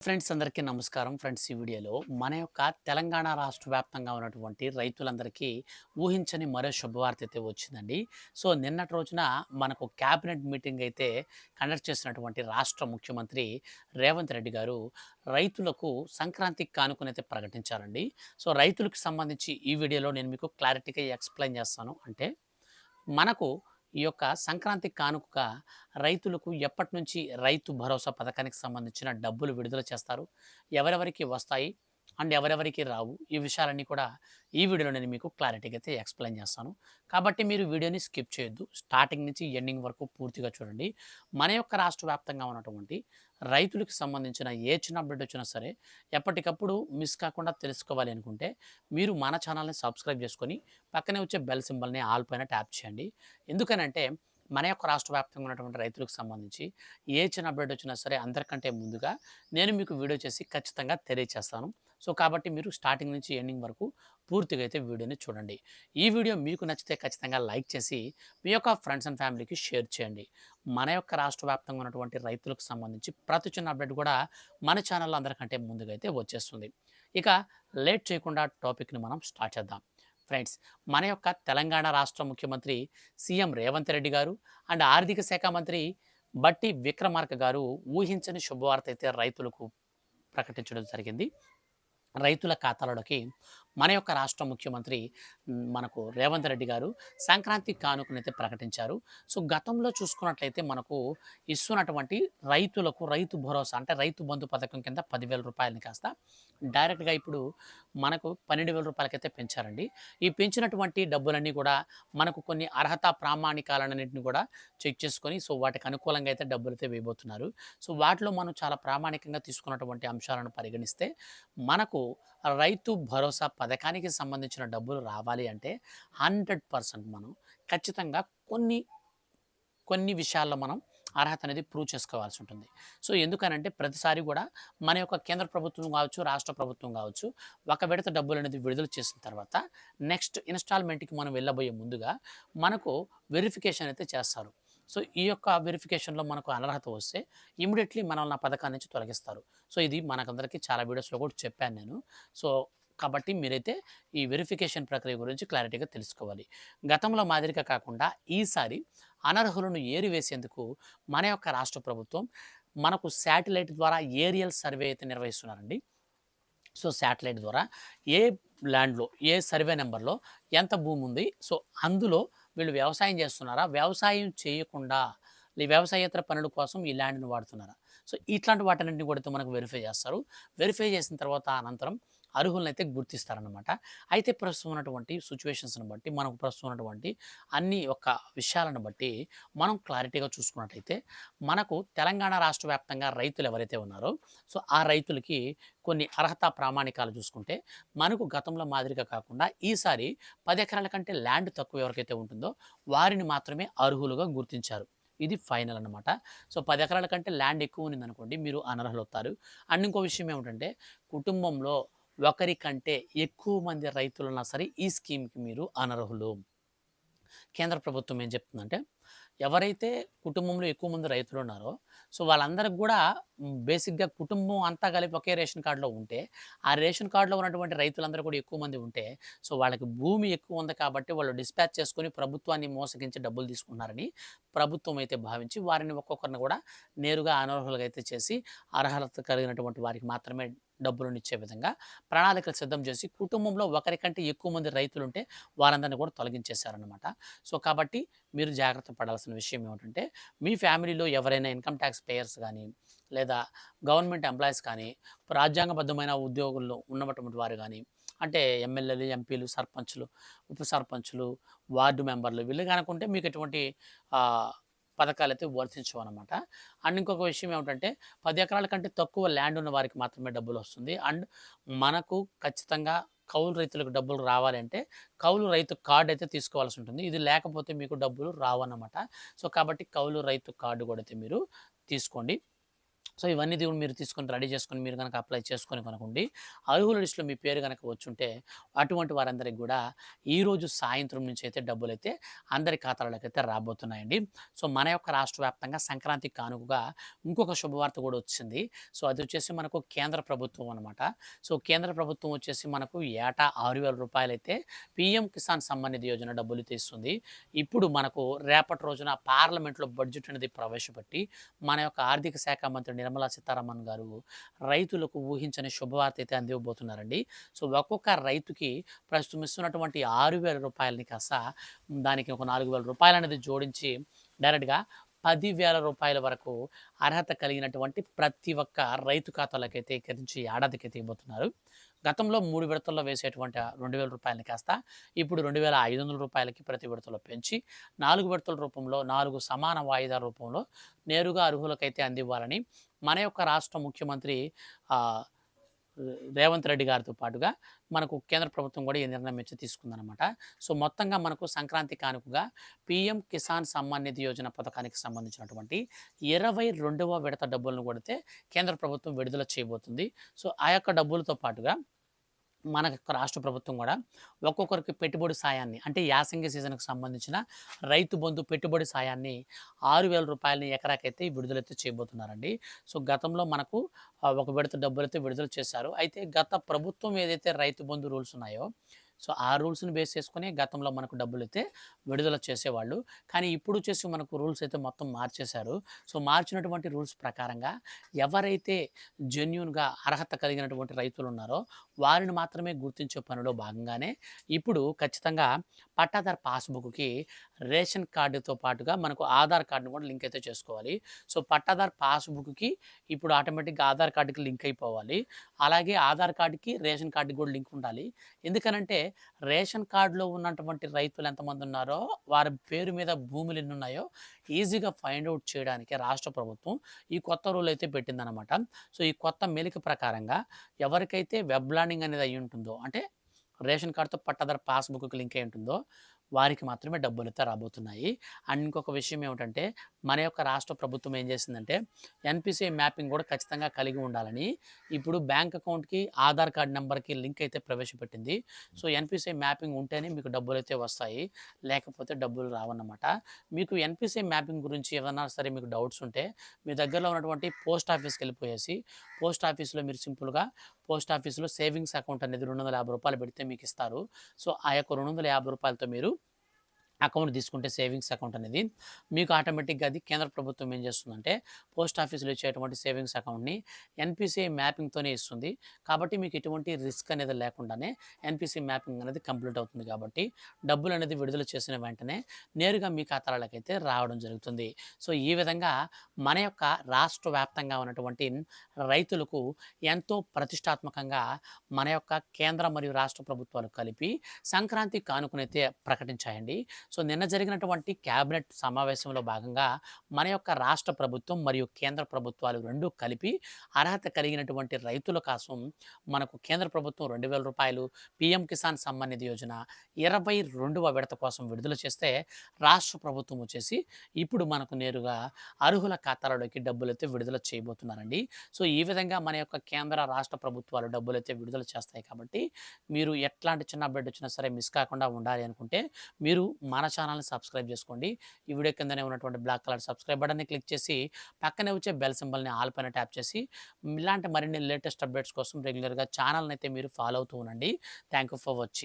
Friends అందరికీ నమస్కారం. Friends ఈ వీడియోలో మన యొక్క తెలంగాణ రాష్ట్ర వ్యాప్తంగా ఉన్నటువంటి రైతులందరికీ ఊహించని మరో శుభవార్త అయితే వచ్చిందండి. సో నిన్నటి రోజున మనకు క్యాబినెట్ మీటింగ్ అయితే కండక్ట్ చేసినటువంటి రాష్ట్ర ముఖ్యమంత్రి రేవంత్ రెడ్డి గారు రైతులకు సంక్రాంతి కానుకనైతే ప్రకటించారండి. సో రైతులకు సంబంధించి ఈ వీడియోలో నేను మీకు క్లారిటీగా ఎక్స్‌ప్లెయిన్ చేస్తాను. అంటే మనకు ఈ యొక్క సంక్రాంతి కానుకగా రైతులకు ఎప్పటినుంచి రైతు భరోసా పథకానికి సంబంధించిన డబ్బులు విడుదల చేస్తారు? ఎవరెవరికి వస్తాయి? అండ్ ఎవరెవరికి రావు? ఈ విషయాలన్నీ కూడా ఈ వీడియోలో నేను మీకు క్లారిటీగా అయితే ఎక్స్‌ప్లెయిన్ చేస్తాను. కాబట్టి మీరు వీడియోని స్కిప్ చేయొద్దు. స్టార్టింగ్ నుంచి ఎండింగ్ వరకు పూర్తిగా చూడండి. మన యొక్క రాష్ట్ర వ్యాప్తంగా ఉన్నటువంటి రైతులకు సంబంధించిన ఏ చిన్న అప్డేట్ వచ్చినా సరే ఎప్పటికప్పుడు మిస్ కాకుండా తెలుసుకోవాలి అనుకుంటే మీరు మన ఛానల్‌ని సబ్స్క్రైబ్ చేసుకొని పక్కనే వచ్చే బెల్ సింబల్‌ని ఆల్ పైన ట్యాప్ చేయండి. ఎందుకనంటే మన యొక్క రాష్ట్ర వ్యాప్తంగా ఉన్నటువంటి రైతులకు సంబంధించి ఏ చిన్న అప్డేట్ వచ్చినా సరే అందరికంటే ముందుగా నేను మీకు వీడియో చేసి ఖచ్చితంగా తెలియచేస్తాను. సో కాబట్టి మీరు స్టార్టింగ్ నుంచి ఎండింగ్ వరకు పూర్తిగా అయితే వీడియోని చూడండి. ఈ వీడియో మీకు నచ్చితే ఖచ్చితంగా లైక్ చేసి మీ యొక్క ఫ్రెండ్స్ అండ్ ఫ్యామిలీకి షేర్ చేయండి. మన యొక్క రాష్ట్ర వ్యాప్తంగా ఉన్నటువంటి రైతులకు సంబంధించి ప్రతి చిన్న అప్డేట్ కూడా మన ఛానల్లో అందరికంటే ముందుగా అయితే వచ్చేస్తుంది. ఇక లేట్ చేయకుండా టాపిక్ని మనం స్టార్ట్ చేద్దాం. ఫ్రెండ్స్, మన యొక్క తెలంగాణ రాష్ట్ర ముఖ్యమంత్రి సీఎం రేవంత్ రెడ్డి గారు అండ్ ఆర్థిక శాఖ మంత్రి బట్టి విక్రమార్క గారు ఊహించని శుభవార్త అయితే రైతులకు ప్రకటించడం జరిగింది. రైతుల ఖాతాలలోకి మన యొక్క రాష్ట్ర ముఖ్యమంత్రి మనకు రేవంత్ రెడ్డి గారు సంక్రాంతి కానుకనైతే ప్రకటించారు. సో గతంలో చూసుకున్నట్లయితే మనకు ఇస్తున్నటువంటి రైతులకు రైతు భరోసా అంటే రైతు బంధు పథకం కింద 10,000 రూపాయలని కాస్త డైరెక్ట్‌గా ఇప్పుడు మనకు 12,000 రూపాయలకైతే పెంచారండి. ఈ పెంచినటువంటి డబ్బులన్నీ కూడా మనకు కొన్ని అర్హత ప్రామాణికాలన్నిటిని కూడా చెక్ చేసుకొని సో వాటికి అనుకూలంగా అయితే డబ్బులైతే వేయబోతున్నారు. సో వాటిలో మనం చాలా ప్రామాణికంగా తీసుకున్నటువంటి అంశాలను పరిగణిస్తే మనకు రైతు భరోసా పథకానికి సంబంధించిన డబ్బులు రావాలి అంటే 100% మనం ఖచ్చితంగా కొన్ని కొన్ని విషయాల్లో మనం అర్హత అనేది ప్రూవ్ చేసుకోవాల్సి ఉంటుంది. సో ఎందుకనంటే ప్రతిసారి కూడా మన యొక్క కేంద్ర ప్రభుత్వం కావచ్చు, రాష్ట్ర ప్రభుత్వం కావచ్చు, ఒక విడత డబ్బులు అనేది విడుదల చేసిన తర్వాత నెక్స్ట్ ఇన్‌స్టాల్‌మెంట్‌కి మనం వెళ్ళబోయే ముందుగా మనకు వెరిఫికేషన్ అయితే చేస్తారు. సో ఈ యొక్క వెరిఫికేషన్‌లో మనకు అనర్హత వస్తే ఇమ్మీడియేట్‌లీ మనల్ని ఆ పథకాన్ని నుంచి తొలగిస్తారు. సో ఇది మనకందరికీ చాలా వీడియోస్‌లో కూడా చెప్పాను నేను. సో కాబట్టి మీరైతే ఈ వెరిఫికేషన్ ప్రక్రియ గురించి క్లారిటీగా తెలుసుకోవాలి. గతంలో మాదిరిగా కాకుండా ఈసారి అనర్హులను ఏరివేసేందుకు మన యొక్క రాష్ట్ర ప్రభుత్వం మనకు శాటిలైట్ ద్వారా ఏరియల్ సర్వే అయితే నిర్వహిస్తున్నారండి. సో శాటిలైట్ ద్వారా ఏ ల్యాండ్‌లో, ఏ సర్వే నంబర్‌లో ఎంత భూమి ఉంది. సో అందులో వీళ్ళు వ్యవసాయం చేస్తున్నారా? వ్యవసాయం చేయకుండా ఈ వ్యవసాయేతర పనుల కోసం ఈ ల్యాండ్‌ని వాడుతున్నారా? సో ఇట్లాంటి వాటన్నిటిని కూడా మనకు వెరిఫై చేస్తారు. వెరిఫై చేసిన తర్వాత అనంతరం అర్హులనైతే గుర్తిస్తారనమాట. అయితే ప్రస్తుతం ఉన్నటువంటి సిట్యుయేషన్స్‌ని బట్టి, మనకు ప్రస్తుతం ఉన్నటువంటి అన్ని యొక్క విషయాలను బట్టి మనం క్లారిటీగా చూసుకున్నట్లయితే మనకు తెలంగాణ రాష్ట్ర వ్యాప్తంగా రైతులు ఎవరైతే ఉన్నారో సో ఆ రైతులకి కొన్ని అర్హత ప్రామాణికాలు చూసుకుంటే మనకు గతంలో మాదిరిగా కాకుండా ఈసారి 10 ఎకరాల కంటే ల్యాండ్ తక్కువ ఎవరికైతే ఉంటుందో వారిని మాత్రమే అర్హులుగా గుర్తించారు. ఇది ఫైనల్ అనమాట. సో 10 ఎకరాల కంటే ల్యాండ్ ఎక్కువ ఉన్నదనుకోండి మీరు అనర్హులవుతారు. అండ్ ఇంకో విషయం ఏమిటంటే కుటుంబంలో ఒకరికంటే ఎక్కువ మంది రైతులున్నా సరే ఈ స్కీమ్‌కి మీరు అనర్హులు. కేంద్ర ప్రభుత్వం ఏం చెప్తుందంటే, ఎవరైతే కుటుంబంలో ఎక్కువ మంది రైతులున్నారో, సో వాళ్ళందరికి గూడా బేసిక్‌గా కుటుంబం అంతా కలిపి ఒకే రేషన్ కార్డ్‌లో ఉంటే, ఆ రేషన్ కార్డ్‌లో ఉన్నటువంటి రైతులందరూ కూడా ఎక్కువ మంది ఉంటే, సో వాళ్ళకి భూమి ఎక్కువ ఉంది కాబట్టి వాళ్ళు డిస్పాచ్ చేసుకొని ప్రభుత్వాన్ని మోసగించి డబ్బులు తీసుకుంటున్నారని ప్రభుత్వం అయితే భావించి, వారిని ఒక్కొక్కరిని గూడా నేరుగా అనర్హులుగా అయితే చేసి, అర్హత కలిగినటువంటి వారికి మాత్రమే డబ్బులనిచ్చే విధంగా ప్రణాళికలు సిద్ధం చేసి, కుటుంబంలో ఒకరికంటే ఎక్కువ మంది రైతులుంటే వారందరిని కూడా తొలగించేశారనమాట. సో కాబట్టి మీరు జాగ్రత్త పడాల్సిన విషయం ఏమిటంటే, మీ ఫ్యామిలీలో ఎవరైనా ఇన్‌కమ్ టాక్స్ పేయర్స్ గానీ, లేదా గవర్నమెంట్ ఎంప్లాయీస్ కానీ, రాజ్యాంగబద్ధమైన ఉద్యోగుల్లో ఉన్నటువంటి వారు గానీ, అంటే ఎమ్మెల్యేలు, ఎంపీలు, సర్పంచులు, ఉప సర్పంచులు, వార్డు మెంబర్లు వీళ్ళు గనుకుంటే మీకు ఎటువంటి ఆహ్, పథకాలైతే వర్తించవనమాట. అండ్ ఇంకొక విషయం ఏమిటంటే 10 ఎకరాల కంటే తక్కువ ల్యాండ్ ఉన్న వారికి మాత్రమే డబ్బులొస్తుంది. అండ్ మనకు ఖచ్చితంగా కౌలు రైతులకు డబ్బులు రావాలంటే కౌలు రైతు కార్డ్ అయితే తీసుకోవాల్సి ఉంటుంది. ఇది లేకపోతే మీకు డబ్బులు రావన్నమాట. సో కాబట్టి కౌలు రైతు కార్డ్ కూడా అయితే మీరు తీసుకోండి. సో ఇవన్నీ మీరు తీసుకొని రెడీ చేసుకొని మీరు గనక అప్లై చేసుకొని కనుకోండి, అర్హుల లిస్ట్‌లో మీ పేరు గనక వచ్చుంటే, అటువంటి వారందరికి గూడా ఈరోజు సాయంత్రం నుంచి అయితే డబ్బులైతే అందరి ఖాతాలలోకైతే రాబోతున్నాయండి. సో మన యొక్క రాష్ట్ర వ్యాప్తంగా సంక్రాంతి కానుకగా ఇంకొక శుభవార్త గూడా వచ్చింది. సో అదొచ్చేసి మనకు కేంద్ర ప్రభుత్వం అనమాట. సో కేంద్ర ప్రభుత్వం వచ్చేసి మనకు ఏటా రూ. 6,000 అయితే పీఎం కిసాన్ సమ్మాన్ నిధి యోజన డబ్బులైతే ఇస్తుంది. ఇప్పుడు మనకు రేపటి రోజున పార్లమెంట్‌లో బడ్జెట్ అనేది ప్రవేశపెట్టి, మన యొక్క ఆర్థిక శాఖ మంత్రి నిర్మలా సీతారామన్ గారు రైతులకు ఊహించని శుభవార్త అయితే అందివ్వబోతున్నారండి. సో ఒక్కొక్క రైతుకి ప్రస్తుతం ఇస్తున్నటువంటి రూ. 6,000 కాస్త దానికి ఒక రూ. 4,000 అనేది జోడించి డైరెక్ట్‌గా రూ. 10,000 వరకు అర్హత కలిగినటువంటి ప్రతి ఒక్క రైతు ఖాతాలకైతే ఇక్కడి నుంచి ఏడాదికైతే ఇవ్వబోతున్నారు. గతంలో 3 విడతల్లో వేసేటువంటి ఆ రూ. 2,000 కాస్త ఇప్పుడు రూ. 2,500కి ప్రతి విడతలో పెంచి 4 విడతల రూపంలో 4 సమాన వాయిదా రూపంలో నేరుగా అర్హులకైతే అందివ్వాలని మన యొక్క రాష్ట్ర ముఖ్యమంత్రి ఆహ్, రేవంత్ రెడ్డి గారితో పాటుగా మనకు కేంద్ర ప్రభుత్వం కూడా ఈ నిర్ణయం అయితే తీసుకుందనమాట. సో మొత్తంగా మనకు సంక్రాంతి కానుకగా పీఎం కిసాన్ సమ్మాన్ నిధి యోజన పథకానికి సంబంధించినటువంటి 22వ విడత డబ్బులను కొడితే కేంద్ర ప్రభుత్వం విడుదల చేయబోతుంది. సో ఆ యొక్క డబ్బులతో పాటుగా మన యొక్క రాష్ట్ర ప్రభుత్వం కూడా ఒక్కొక్కరికి పెట్టుబడి సాయాన్ని అంటే యాసంగి సీజన్‌కి సంబంధించిన రైతు బంధు పెట్టుబడి సాయాన్ని రూ. 6,000 ఎకరాకైతే విడుదలైతే చేయబోతున్నారండి. సో గతంలో మనకు ఒక విడత డబ్బులైతే విడుదల చేశారు. అయితే గత ప్రభుత్వం ఏదైతే రైతు బంధు రూల్స్ ఉన్నాయో, సో ఆ రూల్స్‌ని బేస్ చేసుకొని గతంలో మనకు డబ్బులైతే విడుదల చేసేవాళ్ళు. కానీ ఇప్పుడు వచ్చేసి మనకు రూల్స్ అయితే మొత్తం మార్చేశారు. సో మార్చినటువంటి రూల్స్ ప్రకారంగా ఎవరైతే జెన్యూన్‌గా అర్హత కలిగినటువంటి రైతులున్నారో వారిని మాత్రమే గుర్తించే పనిలో భాగంగానే ఇప్పుడు ఖచ్చితంగా పట్టాదారు పాస్‌బుక్‌కి రేషన్ కార్డుతో పాటుగా మనకు ఆధార్ కార్డ్‌ని కూడా లింక్ అయితే చేసుకోవాలి. సో పట్టాదారు పాస్‌బుక్‌కి ఇప్పుడు ఆటోమేటిక్‌గా ఆధార్ కార్డ్‌కి లింక్ అయిపోవాలి. అలాగే ఆధార్ కార్డ్‌కి రేషన్ కార్డ్‌కి కూడా లింక్ ఉండాలి. ఎందుకనంటే రేషన్ కార్డ్‌లో ఉన్నటువంటి రైతులు ఎంతమంది ఉన్నారో, వారి పేరు మీద భూములు ఎన్ని ఉన్నాయో ఈజీగా ఫైండ్ ఔట్ చేయడానికి రాష్ట్ర ప్రభుత్వం ఈ కొత్త రూల్ అయితే పెట్టిందనమాట. సో ఈ కొత్త మెలిక ప్రకారంగా ఎవరికైతే వెబ్ ల్యాండింగ్ అనేది అయ్యి ఉంటుందో, అంటే రేషన్ కార్డ్‌తో పట్టాదారు పాస్‌బుక్‌కి లింక్ అయ్యి ఉంటుందో వారికి మాత్రమే డబ్బులైతే రాబోతున్నాయి. అండ్ ఇంకొక విషయం ఏమిటంటే, మన యొక్క రాష్ట్ర ప్రభుత్వం ఏం చేసిందంటే, ఎన్‌పీసీఐ మ్యాపింగ్ కూడా ఖచ్చితంగా కలిగి ఉండాలని ఇప్పుడు బ్యాంక్ అకౌంట్‌కి, ఆధార్ కార్డ్ నంబర్‌కి లింక్ అయితే ప్రవేశపెట్టింది. సో ఎన్‌పీసీఐ మ్యాపింగ్ ఉంటేనే మీకు డబ్బులైతే వస్తాయి. లేకపోతే డబ్బులు రావన్నమాట. మీకు ఎన్‌పీసీఐ మ్యాపింగ్ గురించి ఏదన్నా సరే మీకు డౌట్స్ ఉంటే, మీ దగ్గరలో ఉన్నటువంటి పోస్ట్ ఆఫీస్‌కెళ్ళిపోయేసి, పోస్ట్ ఆఫీస్‌లో మీరు సింపుల్‌గా పోస్ట్ ఆఫీస్‌లో సేవింగ్స్ అకౌంట్ అనేది రూ. 250 పెడితే మీకిస్తారు. సో ఆ యొక్క రూ. 250తో మీరు అకౌంట్ తీసుకుంటే సేవింగ్స్ అకౌంట్ అనేది మీకు ఆటోమేటిక్‌గా అది కేంద్ర ప్రభుత్వం ఏం చేస్తుందంటే, పోస్ట్ ఆఫీస్‌లో ఇచ్చేటువంటి సేవింగ్స్ అకౌంట్‌ని ఎన్‌పీసీఐ మ్యాపింగ్‌తోనే ఇస్తుంది. కాబట్టి మీకు ఎటువంటి రిస్క్ అనేది లేకుండానే ఎన్‌పీసీ మ్యాపింగ్ అనేది కంప్లీట్ అవుతుంది కాబట్టి, డబ్బులనేది విడుదల చేసిన వెంటనే నేరుగా మీ ఖాతాలకైతే రావడం జరుగుతుంది. సో ఈ విధంగా మన యొక్క రాష్ట్ర వ్యాప్తంగా ఉన్నటువంటి రైతులకు ఎంతో ప్రతిష్టాత్మకంగా మన యొక్క కేంద్ర మరియు రాష్ట్ర ప్రభుత్వాలు కలిపి సంక్రాంతి కానుకనైతే ప్రకటించాయండి. సో నిన్న జరిగినటువంటి క్యాబినెట్ సమావేశంలో భాగంగా మన యొక్క రాష్ట్ర ప్రభుత్వం మరియు కేంద్ర ప్రభుత్వాలు రెండూ కలిపి అర్హత కలిగినటువంటి రైతుల కోసం మనకు కేంద్ర ప్రభుత్వం రూ. 2,000 పీఎం కిసాన్ సమ్మాన్ నిధి యోజన 22వ విడత కోసం విడుదల చేస్తే, రాష్ట్ర ప్రభుత్వం వచ్చేసి ఇప్పుడు మనకు నేరుగా అర్హుల ఖాతాలలోకి డబ్బులైతే విడుదల చేయబోతున్నారండి. సో ఈ విధంగా మన యొక్క కేంద్ర రాష్ట్ర ప్రభుత్వాలు డబ్బులైతే విడుదల చేస్తాయి కాబట్టి, మీరు ఎట్లాంటి చిన్న అప్డేట్ వచ్చినా సరే మిస్ కాకుండా ఉండాలి అనుకుంటే మీరు మన ఛానల్‌ని సబ్స్క్రైబ్ చేసుకోండి. ఈ వీడియో కిందనే ఉన్నటువంటి బ్లాక్ కలర్ సబ్స్క్రైబ్ బటన్‌ని క్లిక్ చేసి, పక్కనే వచ్చే బెల్ సింబల్‌ని ఆల్ పైన ట్యాప్ చేసి, ఇలాంటి మరిన్ని లేటెస్ట్ అప్డేట్స్ కోసం రెగ్యులర్‌గా ఛానల్‌ని అయితే మీరు ఫాలో అవుతూ ఉండండి. Thank you for watching.